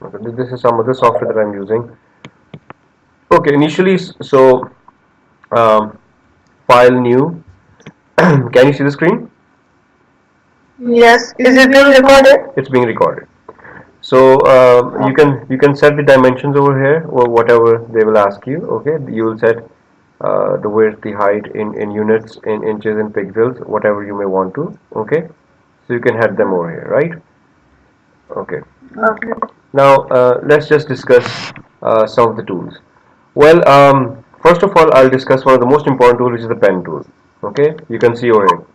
Okay, this is some other software that I'm using. Okay, initially, so um, file new. Can you see the screen? Yes. Is it being recorded? It's being recorded. So you can set the dimensions over here or whatever they will ask you. Okay, you will set the width, the height in units, in inches, in pixels, whatever you may want to. Okay, so you can head them over here, right? Okay. Okay. Now let's just discuss some of the tools. Well, first of all, I'll discuss one of the most important tools, which is the pen tool. Okay, you can see over here.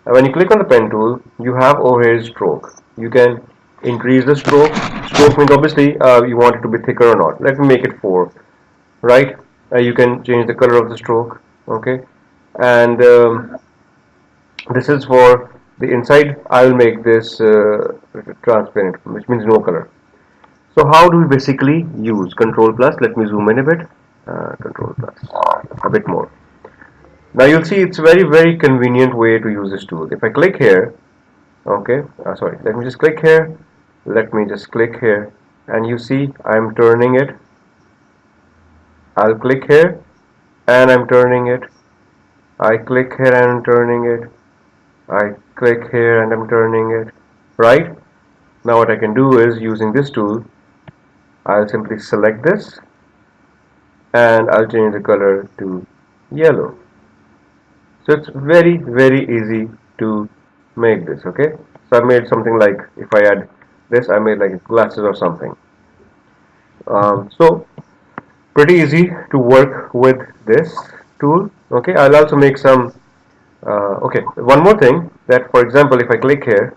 When you click on the pen tool, you have over here stroke. You can increase the stroke. Stroke means obviously you want it to be thicker or not. Let me make it 4, right? You can change the color of the stroke, okay? And this is for the inside. I'll make this transparent, which means no color. So how do we basically use Control plus? Let me zoom in a bit. Control plus, a bit more. Now you'll see it's very convenient way to use this tool. If I click here, okay, sorry, let me just click here, let me just click here, and you see I'm turning it. I'll click here and I'm turning it. I click here and I'm turning it. I click here and I'm turning it. Right? Now what I can do is, using this tool, I'll simply select this and I'll change the color to yellow. So it's very easy to make this. Okay, so I made something like, if I add this, I made like glasses or something. So pretty easy to work with this tool. Okay, I'll also make some okay, one more thing, that for example, if I click here,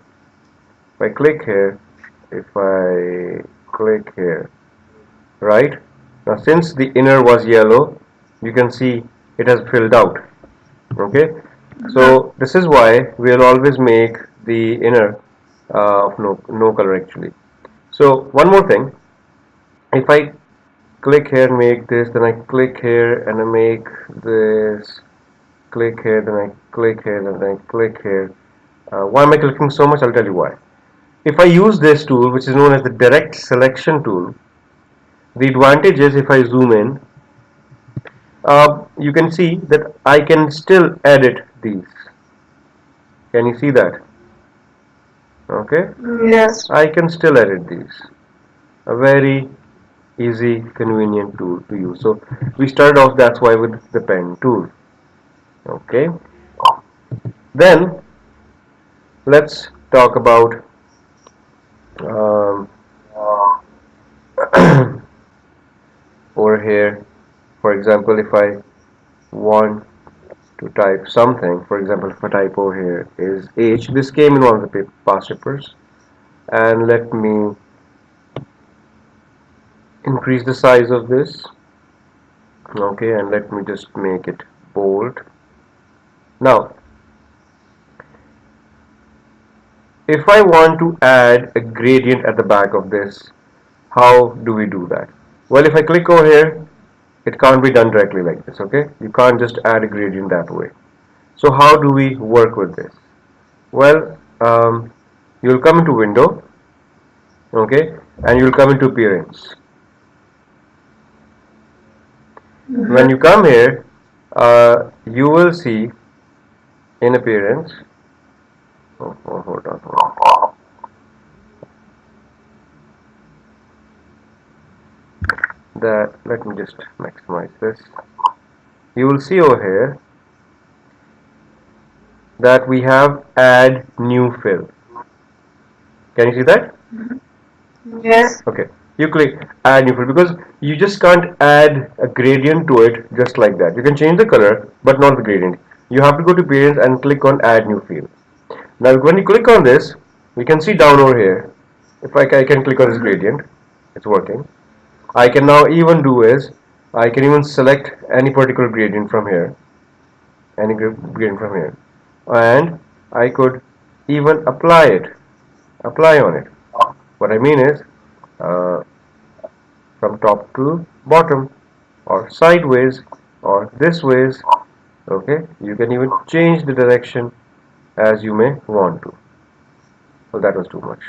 if I click here, if I click here, right, now since the inner was yellow, you can see it has filled out. Okay, so this is why we'll always make the inner of no color actually. So one more thing, if I click here and make this, then I click here and I make this, click here, then I click here, then I click here. Why am I clicking so much? I'll tell you why. If I use this tool, which is known as the direct selection tool, the advantage is, if I zoom in, you can see that I can still edit these. Can you see that? Okay, Yes. I can still edit these. A very easy, convenient tool to use. So we started off, that's why, with the pen tool. Okay, then let's talk about um, over here. For example, if I want to type something, for example, if I type over here is H, this came in one of the past papers, and let me increase the size of this. Okay, and let me just make it bold. Now if I want to add a gradient at the back of this, how do we do that? Well, if I click over here, it can't be done directly like this. Okay, you can't just add a gradient that way. So how do we work with this? Well, you'll come into window, okay, and you'll come into appearance. When you come here, you will see in appearance, hold on, that, let me just maximize this. You will see over here that we have add new fill. Can you see that? Yes. Okay, you click add new fill, because you just can't add a gradient to it just like that. You can change the color but not the gradient. You have to go to appearance and click on add new fill. Now when you click on this, we can see down over here, if I can click on this gradient, it's working. I can now even do is, I can even select any particular gradient from here, any gradient from here, and I could even apply on it. What I mean is, uh, from top to bottom, or sideways, or this ways. Okay, you can even change the direction as you may want to. Well, that was too much.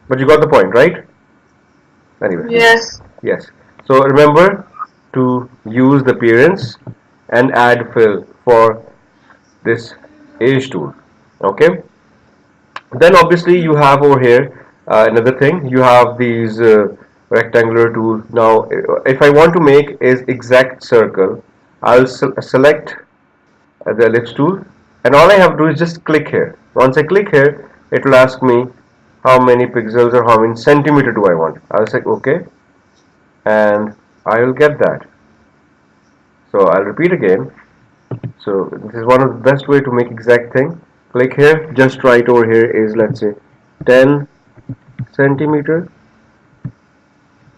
But you got the point, right? Anyway. Yes. Yes. So remember to use the appearance and add fill for this edge tool. Okay. Then obviously you have over here another thing. You have these rectangular tool. Now, if I want to make is exact circle, I'll select the ellipse tool, and all I have to do is just click here. Once I click here, it will ask me how many pixels or how many centimeter do I want. I'll say OK, and I will get that. So I'll repeat again. So this is one of the best way to make exact thing. Click here, just right over here is, let's say, 10 centimeter,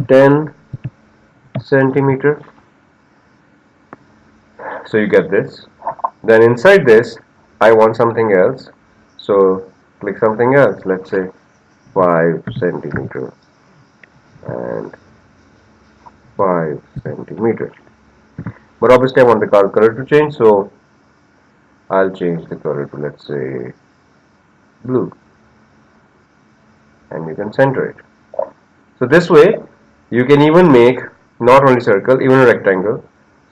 10 centimeter. So you get this. Then inside this, I want something else. So click something else. Let's say 5 centimeter and 5 centimeter. But obviously I want the color to change, so I'll change the color to, let's say, blue, and you can center it. So this way you can even make not only circle, even a rectangle.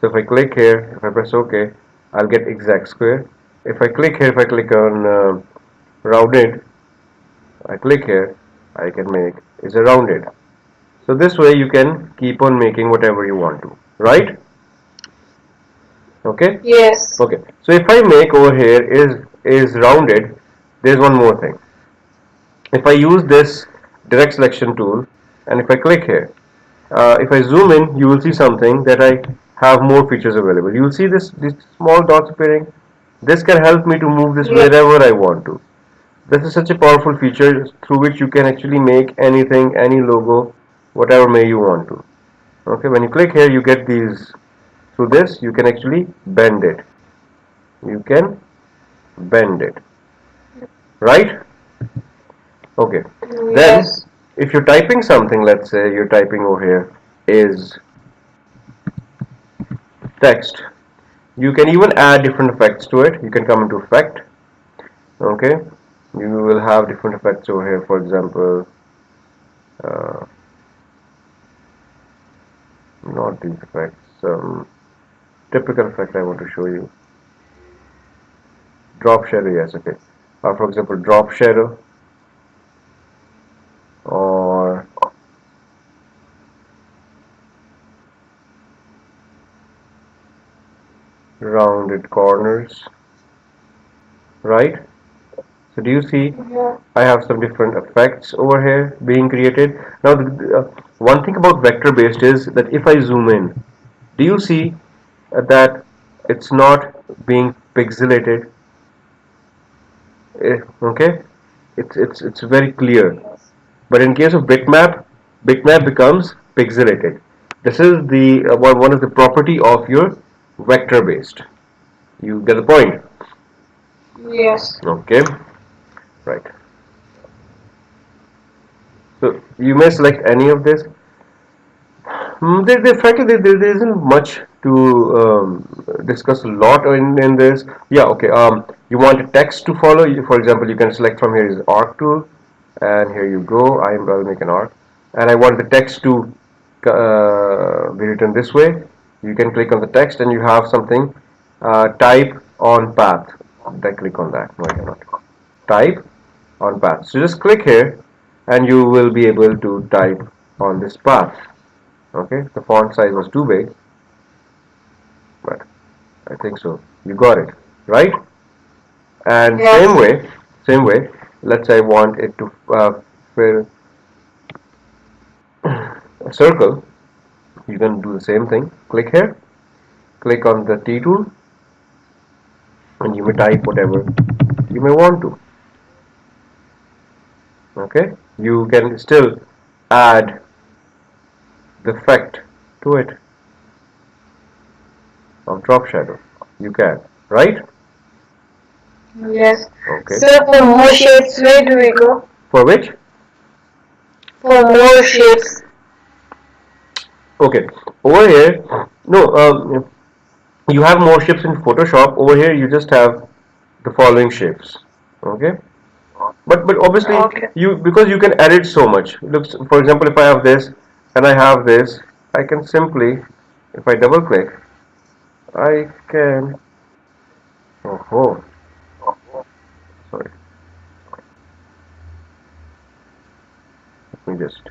So if I click here, if I press OK, I'll get exact square. If I click here, if I click on rounded, I click here, I can make is a rounded. So this way you can keep on making whatever you want to, right? Okay. Yes. Okay. So if I make over here is rounded, there's one more thing. If I use this direct selection tool, and if I click here, if I zoom in, you will see something that I have more features available. You will see these small dots appearing. This can help me to move this wherever I want to. This is such a powerful feature through which you can actually make anything, any logo, whatever may you want to. Okay, when you click here, you get these. Through this, you can actually bend it. You can bend it, right? Okay. Then, Yes. if you're typing something, let's say you're typing over here is text, you can even add different effects to it. You can come into effect. Okay, you will have different effects over here. For example, uh, not these effects. Typical effect I want to show you. Drop shadow. Yes. Okay. For example, drop shadow or rounded corners. Right. So do you see? Yeah. I have some different effects over here being created. Now, one thing about vector based is that if I zoom in, do you see that it's not being pixelated? Okay, it's very clear. But in case of bitmap, bitmap becomes pixelated. This is the one of the property of your vector based. You get the point? Yes. Okay, right. So you may select any of this. Frankly, there isn't much to discuss a lot in this. Yeah, okay. You want a text to follow. For example, you can select from here is arc tool, and here you go. I'll make an arc, and I want the text to be written this way. You can click on the text, and you have something. Type on path. I click on that. No, I cannot. Type on path. So just click here, and you will be able to type on this path. Okay, the font size was too big, but I think so. You got it, right? And Yes. same way, let's say I want it to fill a circle. You can do the same thing. Click here, click on the T tool, and you may type whatever you may want to. Okay, you can still add the effect to it of drop shadow. You can, right? Yes. Okay. So for more shapes, where do we go? For which? For more shapes. Okay. Over here, no. You have more shapes in Photoshop. Over here, you just have the following shapes. Okay. But obviously Okay. because you can edit so much. Looks, for example, if I have this and I have this, I can simply, if I double click, I can, oh, sorry, let me just,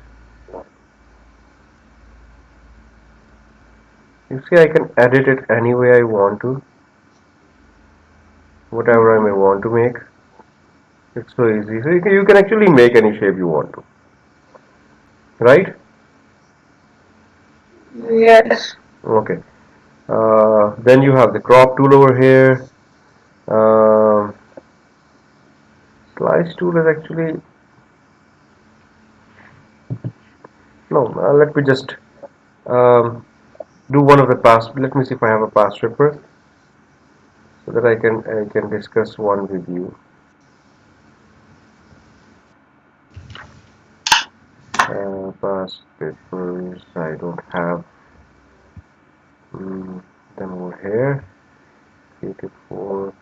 you see, I can edit it any way I want to, whatever I may want to make. It's so easy. So you can actually make any shape you want to, right? Yes. Okay. Then you have the crop tool over here. Um Slice tool is actually, no. Let me just um, do one of the pass. Let me see if I have a pass stripper so that I can discuss one with you. Pass strippers. I don't have. Then over here, creative for.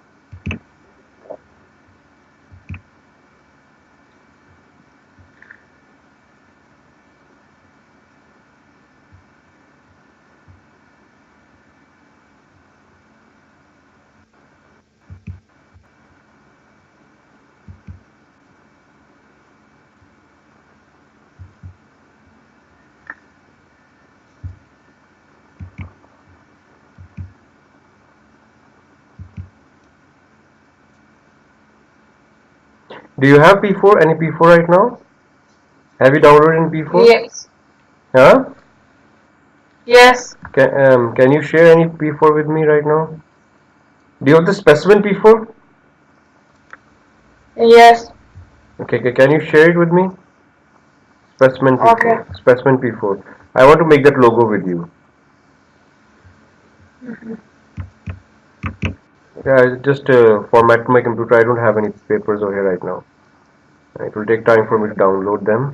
Do you have P4? Any P4 right now? Have you downloaded in P4? Yes. Huh? Yes. Can you share any P4 with me right now? Do you have the specimen P4? Yes. Okay, can you share it with me? Specimen Okay. P4. Specimen P4. I want to make that logo with you. Yeah, I just format my computer. I don't have any papers over here right now. It will take time for me to download them.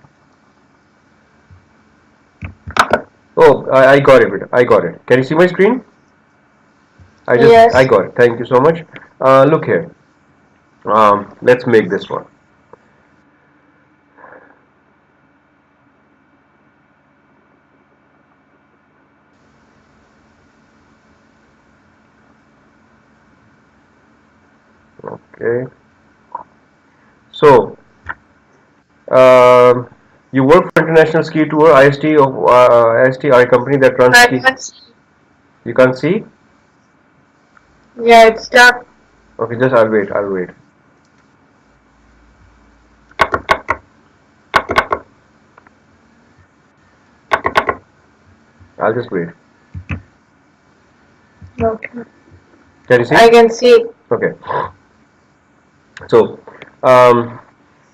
Oh, I got it. I got it. Can you see my screen? I Yes. got it. Thank you so much. Look here. Let's make this one. Okay. So, um, you work for International Ski Tour, IST of IST are a company that runs I ski. can't see. You can't see? Yeah, it's dark. Okay, just I'll wait. I'll wait. I'll just wait. Okay. Can you see? I can see. Okay. So, um,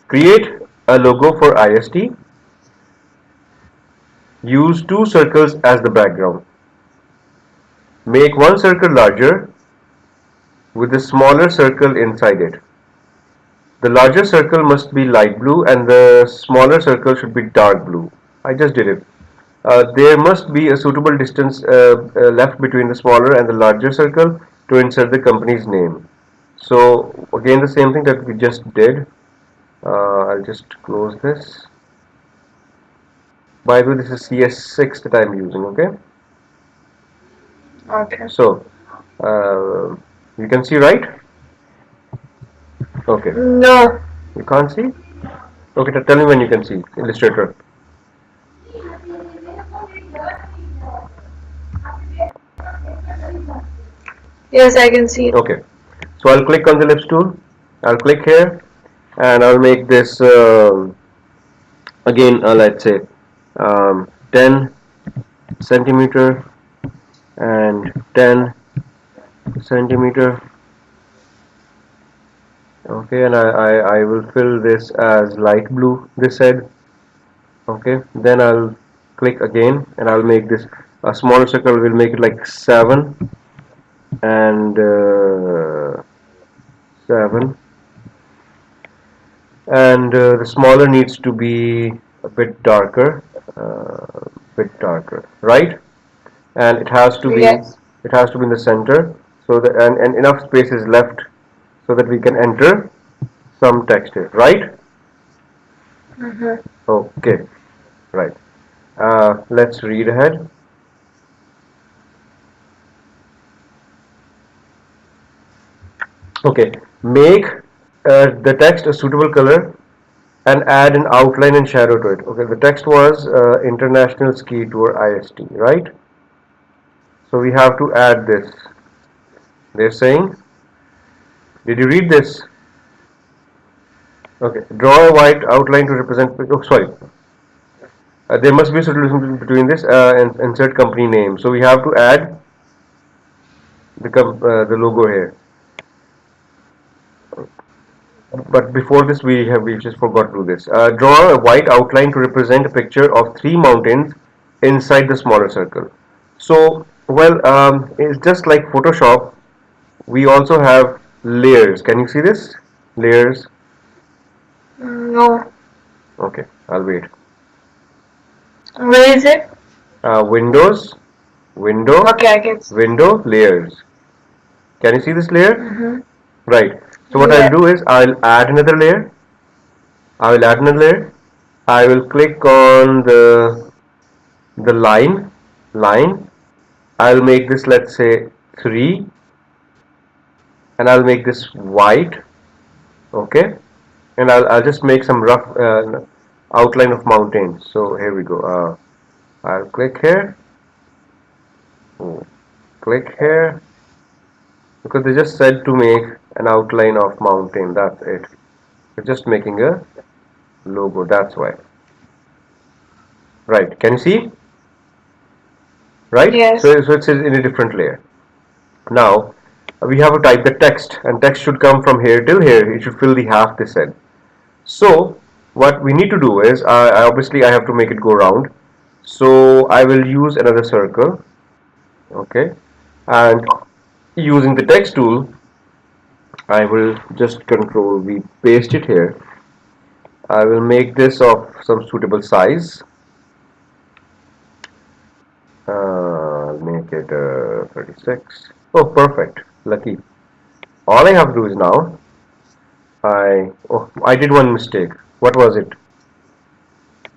create a logo for IST. Use two circles as the background. Make one circle larger with a smaller circle inside it. The larger circle must be light blue and the smaller circle should be dark blue. I just did it. There must be a suitable distance left between the smaller and the larger circle to insert the company's name. So again the same thing that we just did. I'll just close this. By the way, this is CS6 that I'm using, okay? Okay. So, uh, you can see, right? Okay. No. You can't see? Okay, tell me when you can see. Illustrator. Yes, I can see it. Okay. So I'll click on the ellipse tool. I'll click here and I'll make this again, let's say 10 centimeter and 10 centimeter. Okay, and I will fill this as light blue, this side. Okay, then I'll click again and I'll make this a smaller circle. We'll make it like 7 and 7, and the smaller needs to be a bit darker, right? And Yes. it has to be in the center, so that and enough space is left so that we can enter some text here, right? Mm-hmm. Okay, right. Let's read ahead. Okay, make the text a suitable color and add an outline and shadow to it. Okay, the text was International Ski Tour IST, right? So we have to add this. They're saying, did you read this? Okay, draw a white outline to represent. Oh, sorry. There must be a solution between this and insert company name. So we have to add the logo here. But before this, we just forgot to do this. Draw a white outline to represent a picture of three mountains inside the smaller circle. So, well, it's just like Photoshop. We also have layers. Can you see this? Layers. No. Okay, I'll wait. Where is it? Windows, window, Okay, I can see. window, layers. Can you see this layer? Mm-hmm. Right. So what I'll Yeah. do is I'll add another layer. I will add another layer. I will click on the line. I'll make this, let's say, 3, and I'll make this white. Okay, and I'll just make some rough outline of mountains. So here we go. I'll click here. Oh, click here, because they just said to make an outline of mountain. That's it. We're just making a logo. That's why. Right. Can you see? Right. Yes. So it's in a different layer. Now we have to type the text, and text should come from here till here. It should fill the half this end. So what we need to do is, obviously I have to make it go round. So I will use another circle. Okay, and using the text tool, I will just control V, paste it here. I will make this of some suitable size. I'll make it 36. Oh, perfect. Lucky. All I have to do is now, I did one mistake. What was it?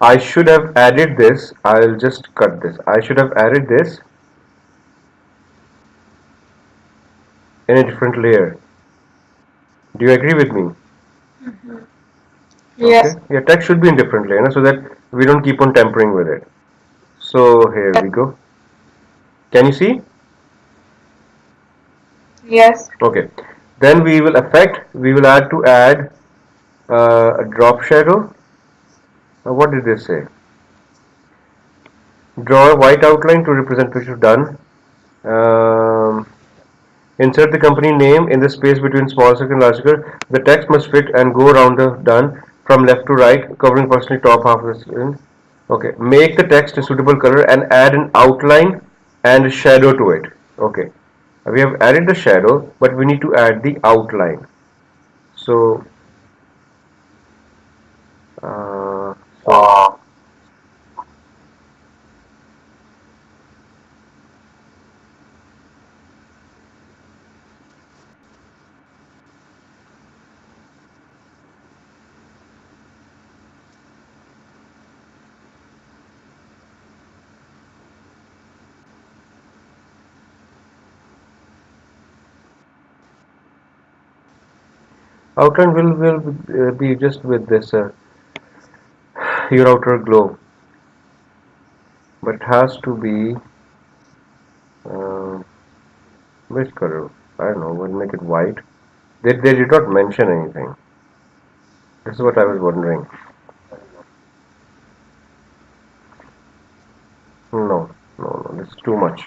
I should have added this. I'll just cut this. I should have added this in a different layer. Do you agree with me? Okay. Yes. Yeah, text should be in different layer, so that we don't keep on tampering with it. So here we go. Can you see? Yes. Okay. Then we will add a drop shadow. What did they say? Draw a white outline to represent picture done. Um, Insert the company name in the space between small circle and large circle. The text must fit and go around the done from left to right, covering personally top half of the screen. Okay. Make the text a suitable color and add an outline and a shadow to it. Okay. We have added the shadow, but we need to add the outline. So, so outline will be just with this your outer glow, but it has to be uh, which color? I don't know. We'll make it white. They did not mention anything. This is what I was wondering. No, no, no. This is too much.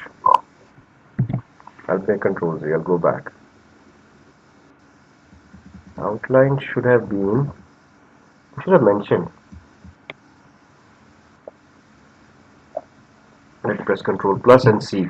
I'll pay Control Z. I'll go back. Outline should have been. Should have mentioned. Let's press Control Plus and see.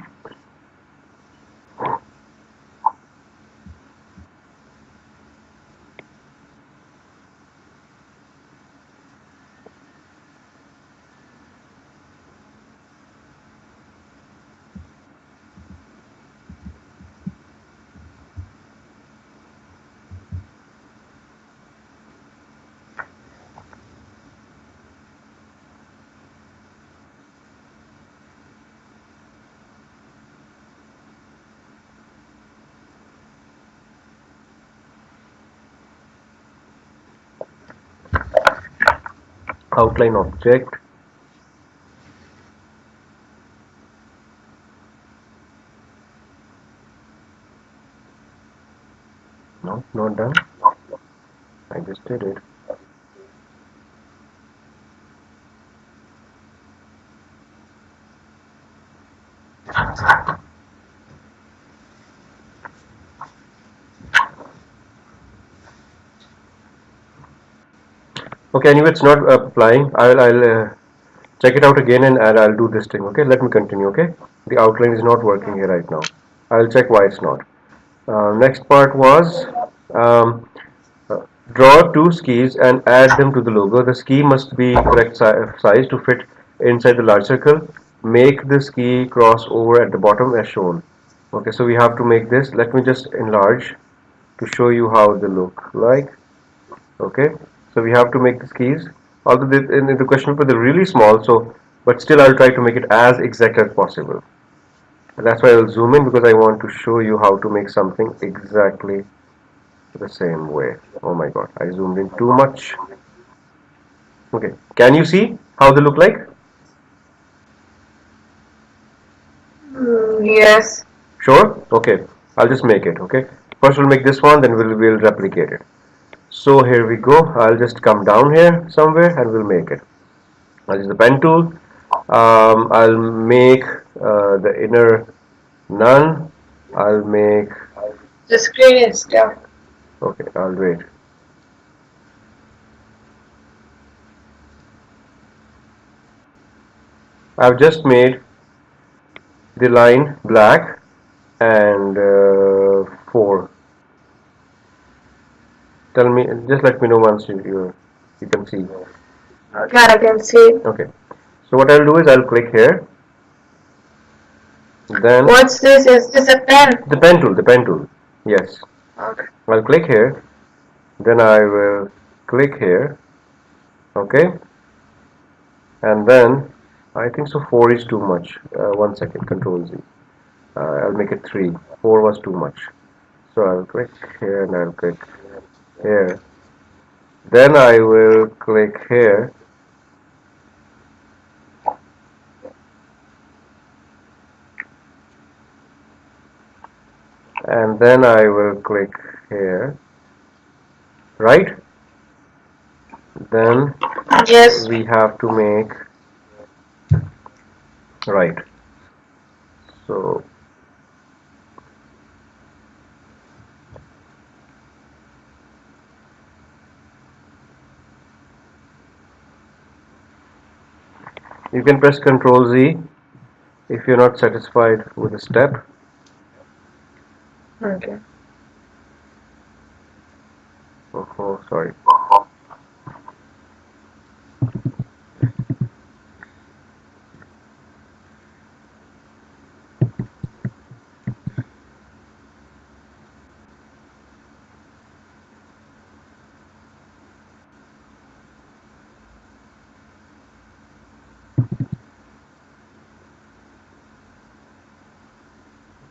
outline object. No, not done. I just did it. Okay, anyway, it's not applying. I'll check it out again, and I'll do this thing. Okay, let me continue. Okay, the outline is not working here right now. I'll check why it's not. Next part was um, uh, draw two skis and add them to the logo. The ski must be correct size to fit inside the large circle. Make the ski cross over at the bottom as shown. Okay, so we have to make this. Let me just enlarge to show you how they look like. Okay, so we have to make the skis. Although in the question paper they're really small, so but still I'll try to make it as exact as possible. That's why I'll zoom in, because I want to show you how to make something exactly the same way. Oh my god, I zoomed in too much. Okay, can you see how they look like? Yes. Sure? Okay, I'll just make it. Okay, first we'll make this one, then we'll replicate it. So here we go. I'll just come down here somewhere and we'll make it. I'll use the pen tool. I'll make the inner none. I'll make. The screen is stuck. Okay, I'll wait. I've just made the line black and 4. Tell me, just let me know once you can see. Okay, I can see. Okay, so what I'll do is I'll click here. Then What's this? Is this a pen? the pen tool, the pen tool. Yes, Okay. I'll click here. Then I will click here. Okay, and then I think so 4 is too much. 1 second, Control Z. I'll make it 3. 4 was too much. So I'll click here and I'll click here. Then I will click here. And then I will click here. Right? Then Yes. we have to make right. So you can press Control Z if you're not satisfied with a step. Okay. Oh, sorry.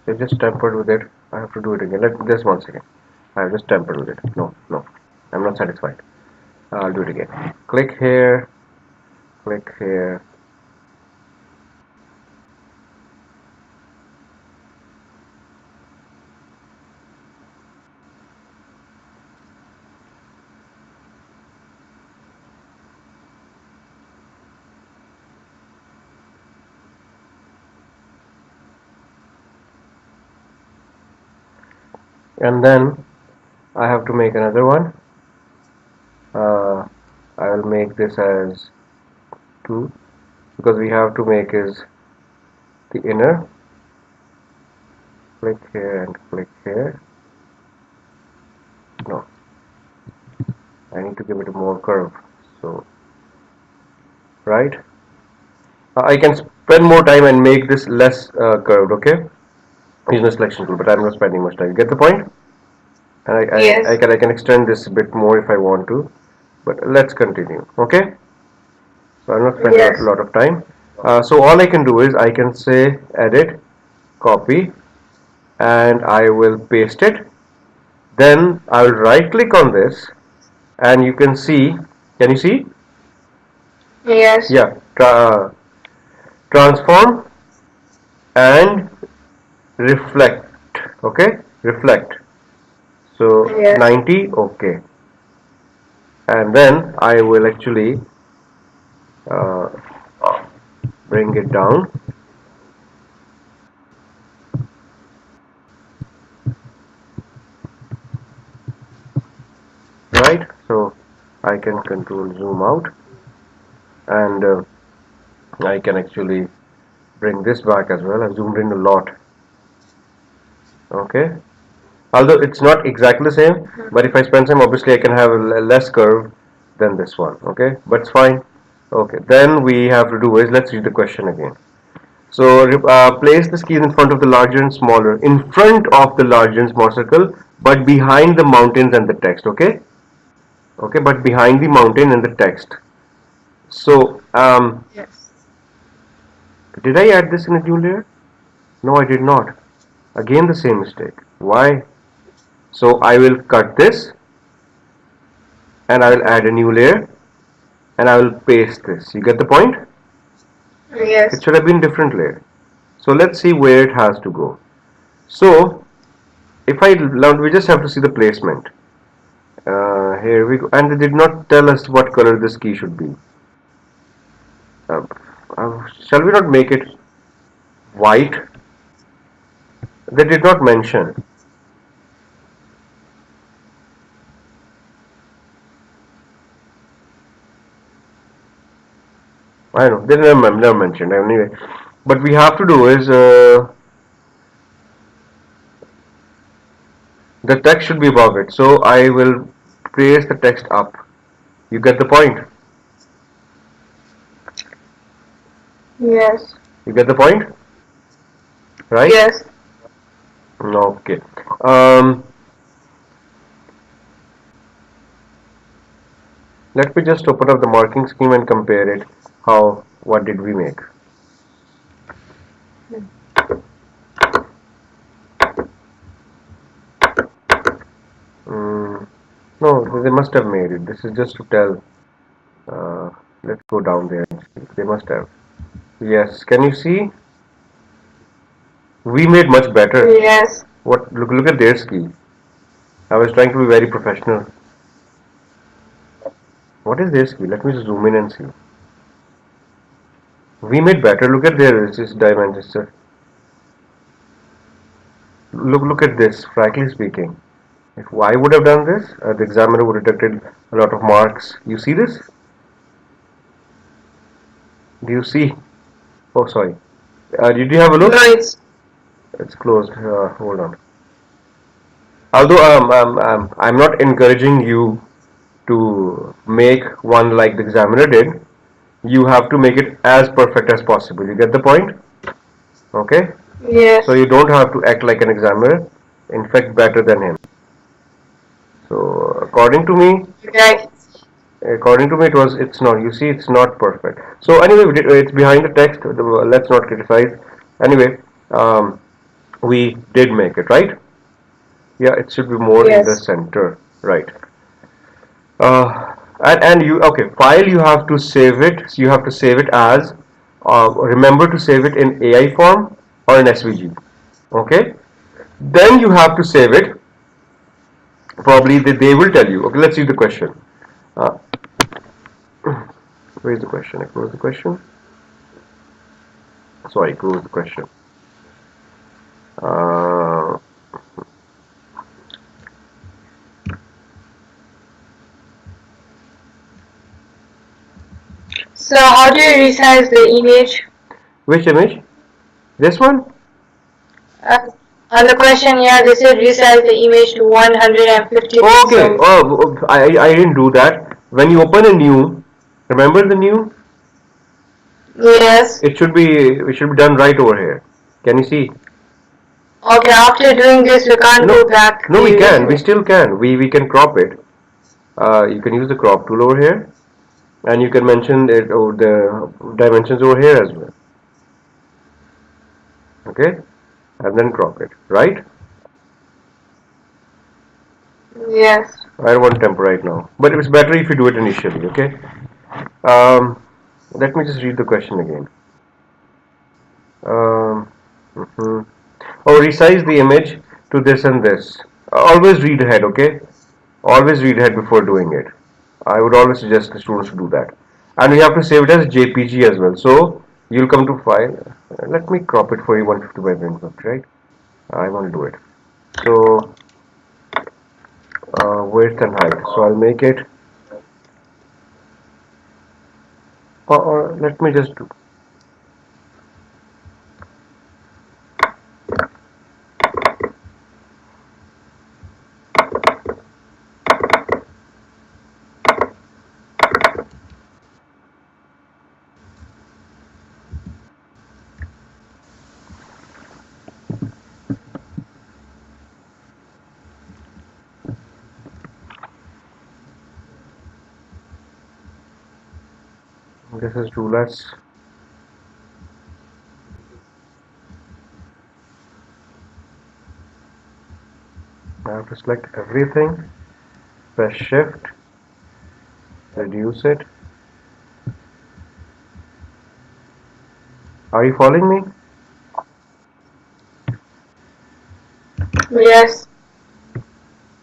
I just tampered with it. I have to do it again. Just 1 second. I have just tampered with it. No, no. I'm not satisfied. I'll do it again. Click here. Click here. And then I have to make another one. I will make this as 2, because we have to make is the inner. Click here and click here. No, I need to give it a more curve. So right, I can spend more time and make this less curved. Okay, using the selection tool, but I'm not spending much time. You get the point? And Yes. I can extend this a bit more if I want to, but let's continue. Okay, so I'll not spend Yes. a lot of time. So all I can do is I can say edit, copy, and I will paste it. Then I will right click on this, and you can see. Can you see? Yes. Yeah, transform and reflect. Okay, reflect. So Yes. 90, okay, and then I will actually uh, bring it down. Right, so I can control zoom out, and I can actually bring this back as well. I've zoomed in a lot. Okay, although it's not exactly the same, but if I spend some, obviously I can have a less curve than this one. Okay, but it's fine. Okay, then we have to do is, let's read the question again. So place the keys in front of the larger and smaller, in front of the larger and small circle, but behind the mountains and the text. Okay, okay, but behind the mountain and the text. So Yes. did I add this in a new layer? No, I did not. Again the same mistake. Why? So I will cut this and I will add a new layer and I will paste this. You get the point? It Yes. should have been different layer. So let's see where it has to go. So if I now we just have to see the placement. Here we go, and they did not tell us what color this key should be. Shall we not make it white? They did not mention. I know they never mentioned anyway. But we have to do is the text should be above it. So I will place the text up. You get the point? Yes. You get the point? Right? Yes. Okay. Um, Let me just open up the marking scheme and compare it. What did we make? Mm, no, they must have made it. This is just to tell. Uh, let's go down there and see. They must have. Yes. Can you see? We made much better. Yes. What? Look at their ski. I was trying to be very professional. What is their ski? Let me just zoom in and see. We made better. Look at their dimensions, sir. Look at this. Frankly speaking, if I would have done this, the examiner would have deducted a lot of marks. You see this? Do you see? Oh, sorry. Did you have a No, look? it's It's closed. Hold on. Although I'm not encouraging you to make one like the examiner did. You have to make it as perfect as possible. You get the point? Okay? So yes. you don't have to act like an examiner. In fact, better than him. So Right. according to me, it's not. You see, it's not perfect. So anyway, it's behind the text. Let's not criticize. Anyway, um, we did make it right. Yeah, it should be more in the Yes. center, right? And you okay? File you have to save it. So you have to save it as. Remember to save it in AI form or in SVG. Okay. Then you have to save it. Probably they will tell you. Okay, let's see the question. Uh, where is the question? I close the question. Sorry, close the question. Uh, So how do you resize the image? which image? This one? Uh, on the question here, they said resize the image to 150 Okay. pixels. Oh, I didn't do that. When you open a new, remember the new? Yes. It should be done right over here. Can you see? Okay, after doing this, we can't No, go back no, we can. We previously. still can. We can crop it. You can use the crop tool over here, and you can mention it over the dimensions over here as well. Okay, and then crop it. Right? Yes. I don't want temp right now, but it's better if you do it initially. Okay. Um, Let me just read the question again. Um, mhm. Oh, resize the image to this and this. Always read ahead, okay? Always read ahead before doing it. I would always suggest the students to do that. And we have to save it as JPG as well. So you'll come to file. Let me crop it for you 150 by 150, right? I want to do it. So width and height. So I'll make it. Or let me just do. This is too less. I have to select everything. Press Shift. Reduce it. Are you following me? Yes.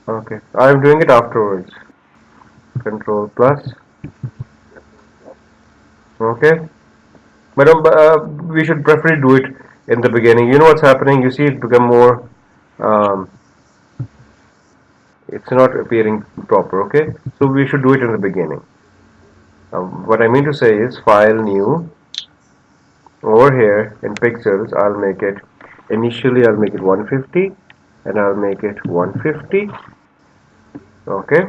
Okay. I'm doing it afterwards. Control plus. Okay. But we should preferably do it in the beginning. You know what's happening? You see it become more. Um, it's not appearing proper. Okay. So we should do it in the beginning. What I mean to say is File, New. Over here in pixels, I'll make it. Initially, I'll make it 150, and I'll make it 150. Okay.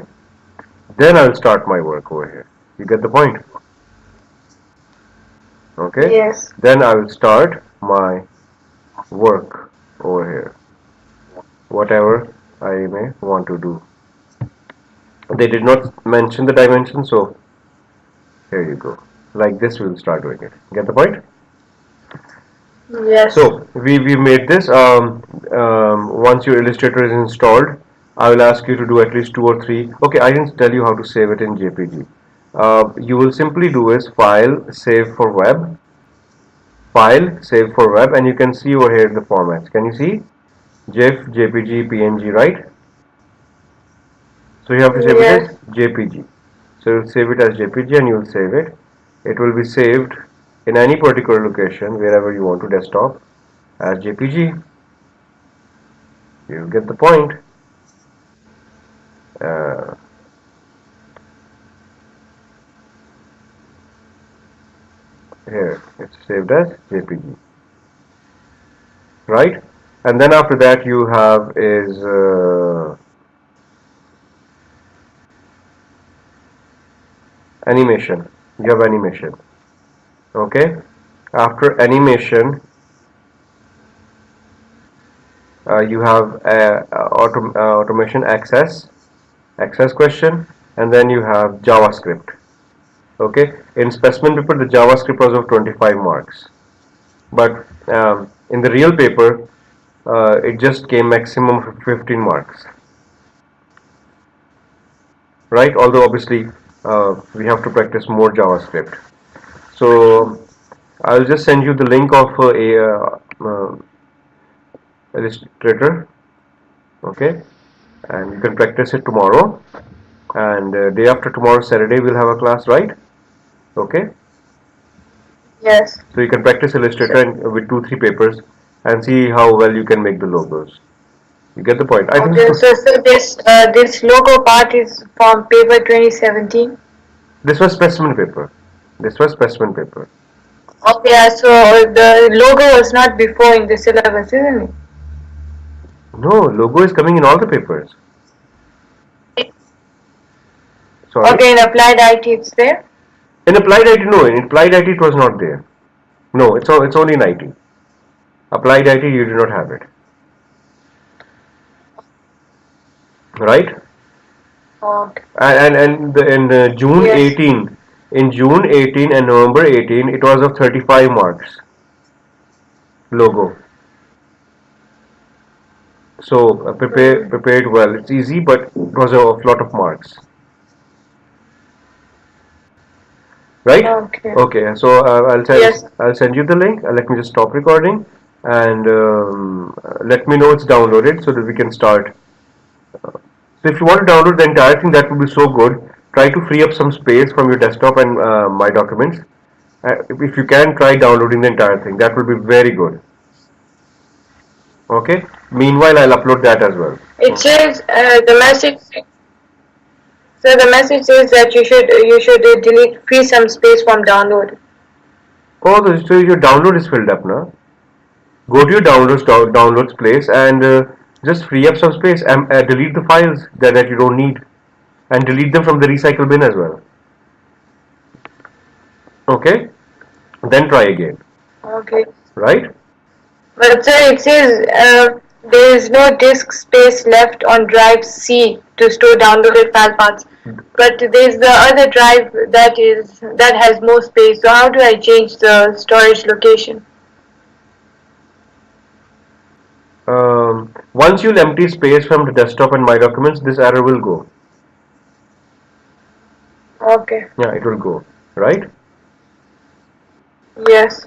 Then I'll start my work over here. You get the point? Okay. Yes. Then I will start my work over here. Whatever I may want to do. They did not mention the dimension, so here you go. Like this, we will start doing it. Get the point? Yes. So we made this. Once your Illustrator is installed, I will ask you to do at least 2 or 3. Okay, I didn't tell you how to save it in JPG. You will simply do is File, Save for Web, File, Save for Web, and you can see over here the formats. Can you see? GIF, JPG, PNG, right? So you have to save it as Yes. JPG. So you'll save it as JPG and you'll save it. It will be saved in any particular location wherever you want to desktop as JPG. You get the point. Uh, Here it's saved as JPG, right? And then after that you have is animation. You have animation. Okay. After animation, you have automation access question, and then you have JavaScript. Okay. In specimen paper, the JavaScript was of 25 marks, but in the real paper, it just came maximum 15 marks. Right? Although obviously we have to practice more JavaScript. So I'll just send you the link of Illustrator, okay, and you can practice it tomorrow. And day after tomorrow, Saturday, we'll have a class, right? Okay. Yes. So you can practice So, Illustrator with 2 3 papers and see how well you can make the logos. You get the point. I think okay. So this logo part is from paper 2017. this was specimen paper. This was specimen paper. Okay. So the logo was not before in the syllabus, isn't No, logo is coming in all the papers. it? Sorry. Okay. In applied IT, it's there. In applied IT, no. In applied IT, it was not there. No, it's only in IT. Applied IT, you do not have it, right? Okay. In June Yes. 18, and November 18, it was of 35 marks logo. So prepare it well. It's easy, but it was a lot of marks. right? Okay. Okay, so Yes. I'll send you the link. Let me just stop recording, and let me know it's downloaded so that we can start. So if you want to download the entire thing, that would be so good. Try to free up some space from your desktop and My Documents. If you can, try downloading the entire thing. That will be very good. Okay. Meanwhile, I'll upload that as well. It says the message. So the message says that you should delete free some space from download. Oh, so your download is filled up now. Go to your downloads place and just free up some space and delete the files that you don't need, and delete them from the recycle bin as well. Okay, then try again. Okay. Right? But sir, it says there is no disk space left on drive C to store downloaded file paths. But there's the other drive that has more space. So how do I change the storage location? Once you'll empty space from the desktop and My Documents, this error will go. Okay. Yeah, it will go. Right? Yes.